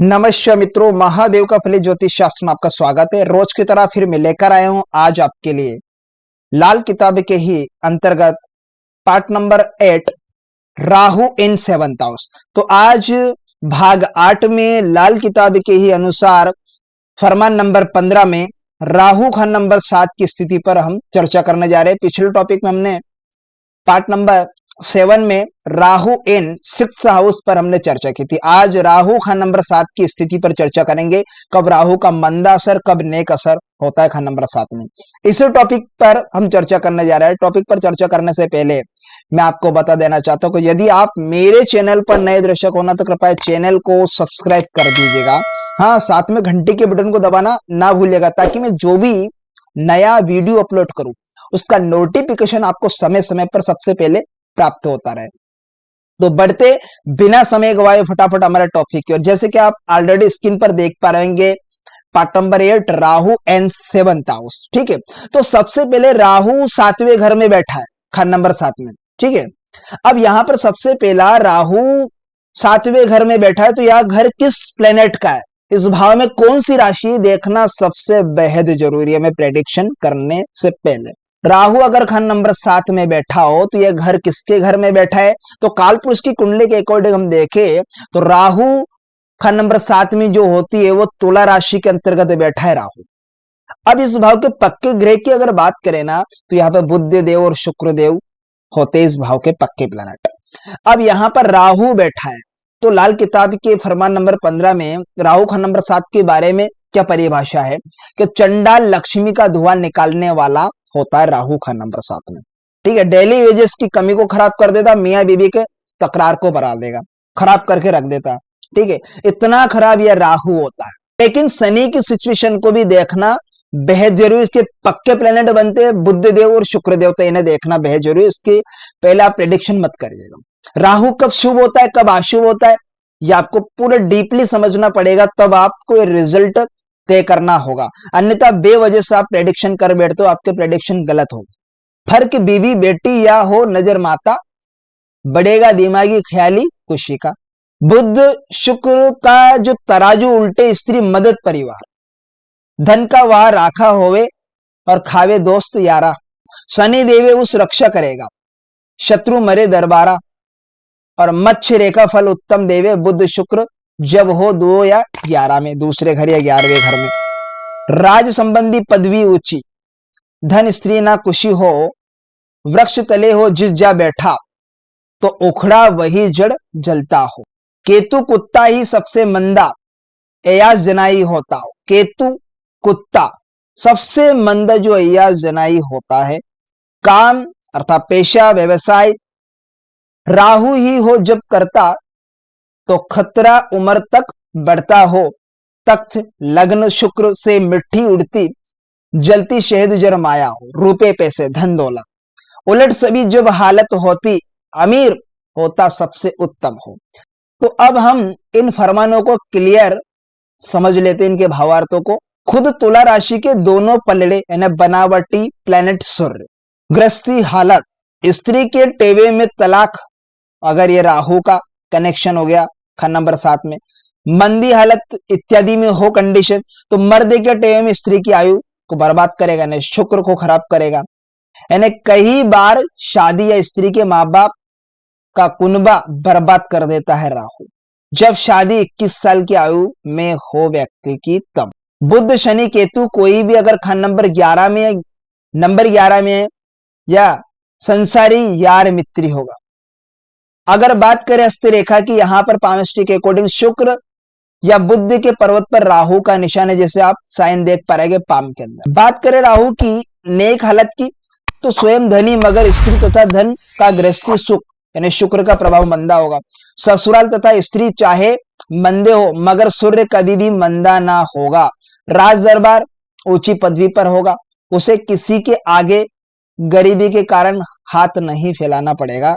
नमस्कार मित्रों, महादेव का फली ज्योतिष शास्त्र में आपका स्वागत है। रोज की तरह फिर मैं लेकर आया हूं आज आपके लिए लाल किताब के ही अंतर्गत पार्ट नंबर 8 राहु इन 7th हाउस। तो आज भाग 8 में लाल किताब के ही अनुसार फरमान नंबर 15 में राहु खान नंबर 7 की स्थिति पर हम चर्चा करने जा रहे हैं। पिछले टॉपिक में हमने पार्ट नंबर 7 में राहु इन 6th हाउस पर हमने चर्चा की थी। आज राहु खान नंबर 7 की स्थिति पर चर्चा करेंगे। कब राहु का मंदा असर, कब नेक असर होता है खान नंबर 7 में। इस टॉपिक पर हम चर्चा करने जा रहे हैं। टॉपिक पर चर्चा करने से पहले मैं आपको बता देना चाहता हूं कि यदि आप मेरे चैनल पर नए दर्शक होना तो कृपया चैनल को सब्सक्राइब कर दीजिएगा। हाँ, साथ में घंटी के बटन को दबाना ना भूलिएगा, ताकि मैं जो भी नया वीडियो अपलोड करूं उसका नोटिफिकेशन आपको समय समय पर सबसे पहले प्राप्त होता रहे। तो बढ़ते बिना समय गवाए फटाफट हमारे टॉपिक की ओर। जैसे कि आप ऑलरेडी स्क्रीन पर देख पा रहेंगे, part number 8 Rahu and 7th house. ठीक है, तो सबसे पहले राहु 7वें घर में बैठा है खान नंबर 7 में। ठीक है, अब यहां पर सबसे पहला राहु 7वें घर में बैठा है, तो यह घर किस प्लेनेट का है, इस भाव में कौन सी राशि देखना सबसे बेहद जरूरी है। मैं प्रेडिक्शन करने से पहले राहु अगर खान नंबर 7 में बैठा हो तो यह घर किसके घर में बैठा है। तो कालपुरुष की कुंडली के अकॉर्डिंग हम देखें तो राहु खान नंबर 7 में जो होती है वो तुला राशि के अंतर्गत बैठा है राहु। अब इस भाव के पक्के ग्रह की अगर बात करें ना, तो यहाँ पे बुध देव और शुक्र देव होते इस भाव के पक्के प्लैनेट। अब यहाँ पर राहु बैठा है, तो लाल किताब के फरमान नंबर 15 में राहु खान नंबर 7 के बारे में क्या परिभाषा है कि चंडाल लक्ष्मी का धुआं निकालने वाला होता है राहु खान नंबर 7 में। ठीक है, डेली वेजेस की कमी को खराब कर देता, मियां बीबी के तकरार को बढ़ा देगा, खराब करके रख देता। ठीक है, इतना खराब यह राहु होता है। लेकिन शनि की सिचुएशन को भी देखना बेहद जरूरी। इसके पक्के प्लेनेट बनते हैं बुध देव और शुक्र देव, तो इन्हें देखना बेहद जरूरी। इसके पहले आप प्रेडिक्शन मत करिएगा। राहु कब शुभ होता है, कब अशुभ होता है, यह आपको पूरा डीपली समझना पड़ेगा, तब आपको रिजल्ट तय करना होगा। अन्यथा बेवजह से आप प्रेडिक्शन कर बैठते हो, आपके प्रेडिक्शन गलत हो। फर्क बीवी बेटी या हो नजर माता, बढ़ेगा दिमागी ख्याली खुशी का। बुध शुक्र का जो तराजू उल्टे, स्त्री मदद परिवार, धन का वह राखा होवे और खावे दोस्त यारा। शनि देवे उस रक्षा करेगा, शत्रु मरे दरबारा। और मत्स्य रेखा फल उत्तम देवे बुध शुक्र, जब हो 2 या 11 में, दूसरे घर या 11वें घर में। राज संबंधी पदवी ऊंची, धन स्त्री ना खुशी हो, वृक्ष तले हो जिस जा बैठा, तो उखड़ा वही जड़ जलता हो। केतु कुत्ता ही सबसे मंदा, अयास जनाई होता हो। केतु कुत्ता सबसे मंदा जो अयास जनाई होता है। काम अर्थात पेशा व्यवसाय राहु ही हो जब करता, तो खतरा उम्र तक बढ़ता हो। तख्त लग्न शुक्र से मिट्टी उड़ती, जलती शहद जर माया हो। रुपए पैसे धन दौलत उलट सभी जब हालत होती, अमीर होता सबसे उत्तम हो। तो अब हम इन फरमानों को क्लियर समझ लेते हैं, इनके भावार्थों को। खुद तुला राशि के दोनों पलड़े यानी बनावटी प्लेनेट सूर्य, गृहस्थी हालत, स्त्री के टेवे में तलाक, अगर ये राहु का कनेक्शन हो गया खान नंबर 7 में, मंदी हालत इत्यादि में हो कंडीशन, तो मर्द के टेवे में स्त्री की आयु को बर्बाद करेगा, यानी शुक्र को खराब करेगा। यानी कई बार शादी या स्त्री के माँ बाप का कुनबा बर्बाद कर देता है राहु, जब शादी 21 साल की आयु में हो व्यक्ति की तब। बुध शनि केतु कोई भी अगर खान नंबर 11 में, नंबर 11 में या संसारी यार मित्री होगा। अगर बात करें हस्त रेखा की, यहां पर पामस्ट्री के अकॉर्डिंग शुक्र या बुध के पर्वत पर राहु का निशान है, जैसे आप साइन देख पा रहे पाम के अंदर। बात करें राहु की नेक हालत की, तो स्वयं धनी मगर स्त्री तथा धन का गृहस्थी सुख, यानी शुक्र का प्रभाव मंदा होगा। ससुराल तथा स्त्री चाहे मंदे हो, मगर सूर्य कभी भी मंदा ना होगा। राज दरबार ऊंची पदवी पर होगा, उसे किसी के आगे गरीबी के कारण हाथ नहीं फैलाना पड़ेगा।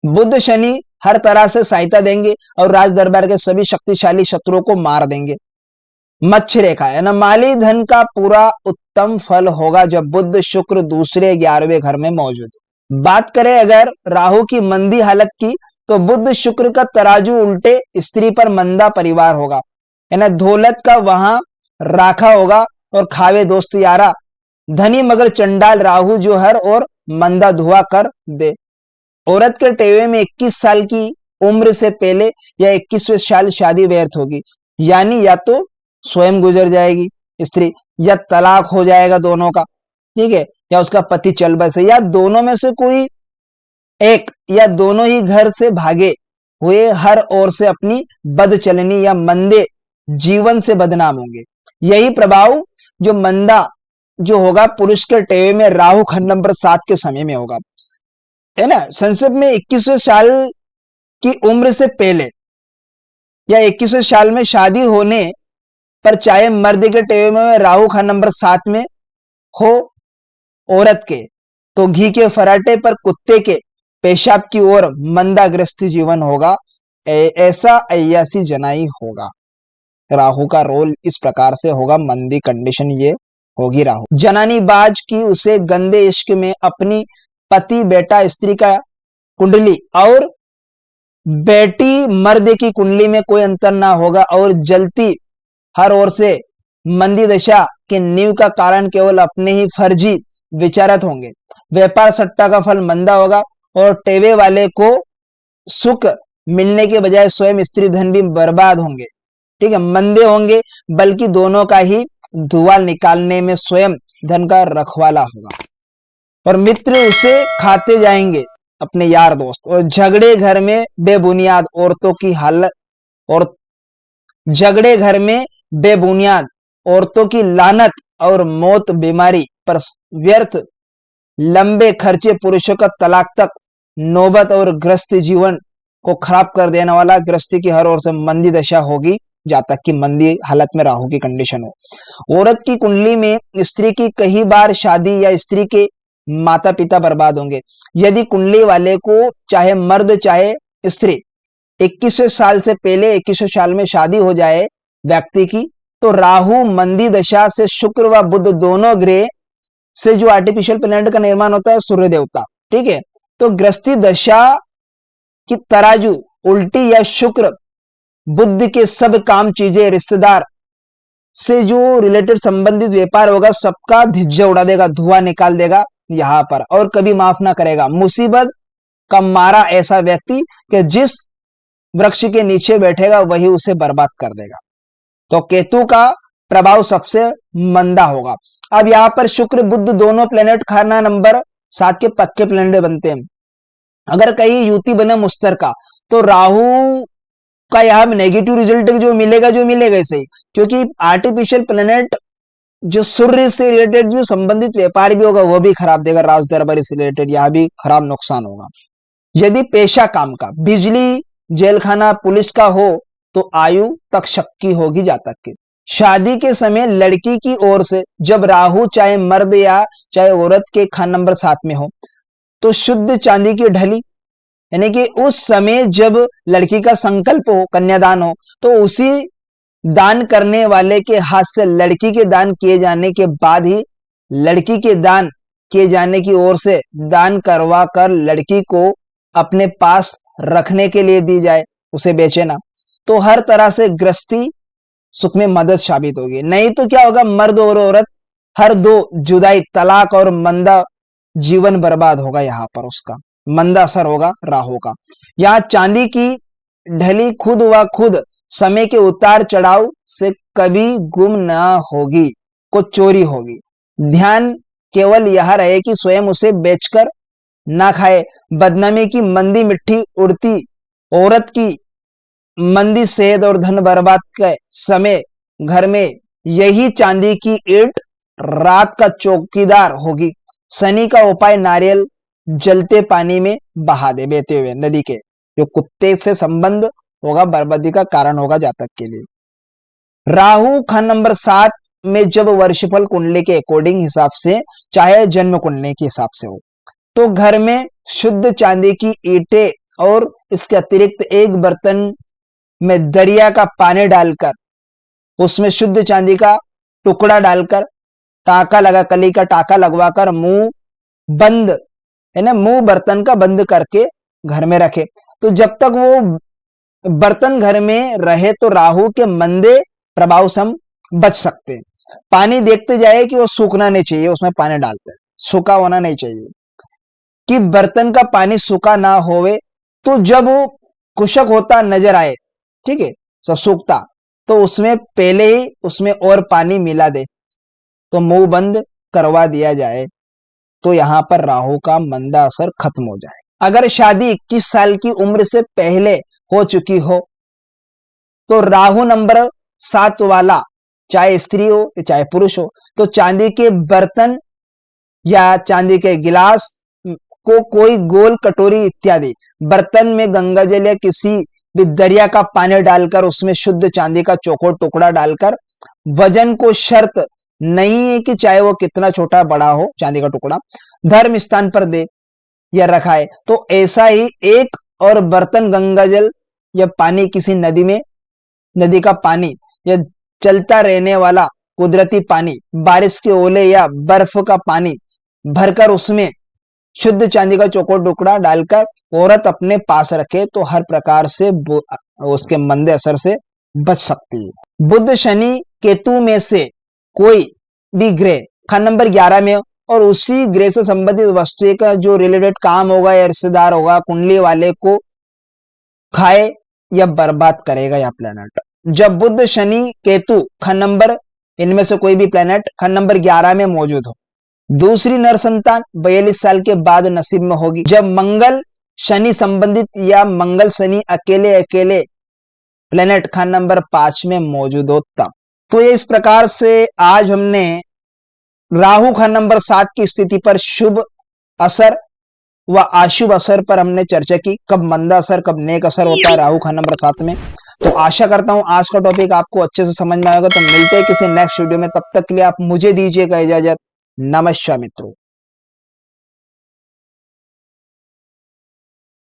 बुध शनि हर तरह से सहायता देंगे और राज दरबार के सभी शक्तिशाली शत्रुओं को मार देंगे। मत्स्य रेखा है ना, माली धन का पूरा उत्तम फल होगा जब बुध शुक्र दूसरे 11वें घर में मौजूद है। बात करें अगर राहु की मंदी हालत की, तो बुध शुक्र का तराजू उल्टे, स्त्री पर मंदा परिवार होगा, है ना, दौलत का वहां राखा होगा और खावे दोस्त यारा, धनी मगर चंडाल राहु जो हर और मंदा धुआ कर दे। औरत के टेवे में 21 साल की उम्र से पहले या 21वें साल शादी व्यर्थ होगी, यानी या तो स्वयं गुजर जाएगी स्त्री, या तलाक हो जाएगा दोनों का, ठीक है, या उसका पति चल बसे, या दोनों में से कोई एक, या दोनों ही घर से भागे हुए हर ओर से अपनी बदचलनी या मंदे जीवन से बदनाम होंगे। यही प्रभाव जो मंदा जो होगा पुरुष के टेवे में राहु खंड नंबर 7 के समय में होगा, है ना। संसद में 21वें साल की उम्र से पहले या 21वें साल में शादी होने पर चाहे मर्द के टेवे में राहु खंड नंबर 7 में हो औरत के, तो घी के फराटे पर कुत्ते के पेशाब की ओर मंदाग्रस्ती जीवन होगा, ऐसा अय्यासी जनाई होगा। राहु का रोल इस प्रकार से होगा, मंदी कंडीशन ये होगी राहु। जनानी बाज की उसे गंदे इश्क में अपनी पति बेटा स्त्री का कुंडली और बेटी मर्द की कुंडली में कोई अंतर ना होगा, और जलती हर ओर से मंदी दशा के नींव का कारण केवल अपने ही फर्जी विचारत होंगे। व्यापार सट्टा का फल मंदा होगा और टेवे वाले को सुख मिलने के बजाय स्वयं स्त्री धन भी बर्बाद होंगे, ठीक है, मंदे होंगे, बल्कि दोनों का ही धुआं निकालने में स्वयं धन का रखवाला होगा। और मित्र उसे खाते जाएंगे अपने यार दोस्त, और झगड़े घर में बेबुनियाद औरतों की हालत, और झगड़े घर में बेबुनियाद औरतों की लानत और मौत बीमारी पर व्यर्थ लंबे खर्चे पुरुषों का तलाक तक नौबत और गृहस्थी जीवन को खराब कर देने वाला गृहस्थी की हर ओर से मंदी दशा होगी, जहां तक कि मंदी हालत में राहु की कंडीशन हो। औरत की कुंडली में स्त्री की कई बार शादी या स्त्री के माता पिता बर्बाद होंगे। यदि कुंडली वाले को चाहे मर्द चाहे स्त्री 21वें साल से पहले 21वें साल में शादी हो जाए व्यक्ति की, तो राहु मंदी दशा से शुक्र व बुध दोनों ग्रह से जो आर्टिफिशियल प्लैनेट का निर्माण होता है सूर्य देवता, ठीक है, तो गृहस्थी दशा की तराजू उल्टी या शुक्र बुद्ध के सब काम चीजें रिश्तेदार से जो रिलेटेड संबंधित व्यापार होगा सबका धिज्जा उड़ा देगा, धुआं निकाल देगा यहां पर, और कभी माफ ना करेगा। मुसीबत का मारा ऐसा व्यक्ति कि जिस वृक्ष के नीचे बैठेगा वही उसे बर्बाद कर देगा। तो केतु का प्रभाव सबसे मंदा होगा। अब यहां पर शुक्र बुध दोनों प्लेनेट खाना नंबर 7 के पक्के प्लेनेट बनते हैं। अगर कहीं युति बने मुश्तरका, तो राहु का यहां नेगेटिव रिजल्ट जो मिलेगा इसे ही, क्योंकि आर्टिफिशियल प्लेनेट जो सूर्य से रिलेटेड जो संबंधित व्यापार भी होगा वो भी खराब देगा, राज दरबारी से रिलेटेड यहां भी खराब नुकसान होगा। यदि पेशा काम का बिजली जेलखाना पुलिस का हो तो आयु तक शक्की होगी जातक की। शादी के समय लड़की की ओर से जब राहु चाहे मर्द या चाहे औरत के खान नंबर 7 में हो, तो शुद्ध चांदी की ढली, यानी कि उस समय जब लड़की का संकल्प हो कन्यादान हो, तो उसी दान करने वाले के हाथ से लड़की के दान किए जाने के बाद ही लड़की के दान किए जाने की ओर से दान करवा कर लड़की को अपने पास रखने के लिए दी जाए, उसे बेचे ना, तो हर तरह से गृहस्थी सुख में मदद साबित होगी। नहीं तो क्या होगा, मर्द और औरत हर दो जुदाई तलाक और मंदा जीवन बर्बाद होगा, यहां पर उसका मंदा असर होगा राहु का। यहाँ चांदी की ढली खुद व खुद समय के उतार चढ़ाव से कभी गुम ना होगी, को चोरी होगी। ध्यान केवल यह रहे कि स्वयं उसे बेचकर ना खाए। बदनामी की मंदी मिट्टी उड़ती औरत की मंदी सेहत और धन बर्बाद के समय घर में यही चांदी की ईंट रात का चौकीदार होगी। शनि का उपाय नारियल जलते पानी में बहा दे, बहते हुए नदी के, जो कुत्ते से संबंध होगा बर्बादी का कारण होगा जातक के लिए। राहु खंड नंबर 7 में जब वर्षफल कुंडली के अकॉर्डिंग हिसाब से चाहे जन्म कुंडली के हिसाब से हो, तो घर में शुद्ध चांदी की ईंटें और इसके अतिरिक्त एक बर्तन में दरिया का पानी डालकर उसमें शुद्ध चांदी का टुकड़ा डालकर टाका लगा, कली का टाका लगवाकर मुंह बंद, है ना, मुंह बर्तन का बंद करके घर में रखे। तो जब तक वो बर्तन घर में रहे तो राहु के मंदे प्रभाव से हम बच सकते हैं। पानी देखते जाए कि वो सूखना नहीं चाहिए, उसमें पानी डालते हैं, सूखा होना नहीं चाहिए कि बर्तन का पानी सूखा ना होवे। तो जब वो खुशक होता नजर आए, ठीक है, सब सूखता, तो उसमें पहले ही उसमें और पानी मिला दे, तो मुंह बंद करवा दिया जाए, तो यहां पर राहु का मंदा असर खत्म हो जाए। अगर शादी 21 साल की उम्र से पहले हो चुकी हो तो राहु नंबर 7 वाला, चाहे स्त्री हो या चाहे पुरुष हो, तो चांदी के बर्तन या चांदी के गिलास को कोई गोल कटोरी इत्यादि बर्तन में गंगा जल या किसी भी दरिया का पानी डालकर उसमें शुद्ध चांदी का चौकोर टुकड़ा डालकर, वजन को शर्त नहीं है कि चाहे वो कितना छोटा बड़ा हो, चांदी का टुकड़ा धर्म स्थान पर दे या रखाए, तो ऐसा ही एक और बर्तन गंगा जल या पानी किसी नदी में, नदी का पानी या चलता रहने वाला कुदरती पानी, बारिश के ओले या बर्फ का पानी भरकर उसमें शुद्ध चांदी का चौकोर टुकड़ा डालकर औरत अपने पास रखे, तो हर प्रकार से उसके मंदे असर से बच सकती है। बुध शनि केतु में से कोई भी ग्रह खंड नंबर 11 में और उसी ग्रह से संबंधित वस्तु का जो रिलेटेड काम होगा या रिश्तेदार होगा, कुंडली वाले को खाए या बर्बाद करेगा यह प्लेनेट। जब बुध शनि केतु खंड नंबर, इनमें से कोई भी प्लेनेट खंड नंबर 11 में मौजूद हो, दूसरी नर संतान 42 साल के बाद नसीब में होगी। जब मंगल शनि संबंधित या मंगल शनि अकेले अकेले प्लेनेट खंड नंबर 5 में मौजूद हो तब। तो ये इस प्रकार से आज हमने राहु खंड नंबर 7 की स्थिति पर शुभ असर व अशुभ असर पर हमने चर्चा की, कब मंदा असर कब नेक असर होता है राहु खंड नंबर 7 में। तो आशा करता हूं आज का टॉपिक आपको अच्छे से समझ में आएगा। तो मिलते हैं किसी नेक्स्ट वीडियो में, तब तक के लिए आप मुझे दीजिएगा इजाजत। नमस्कार मित्रों।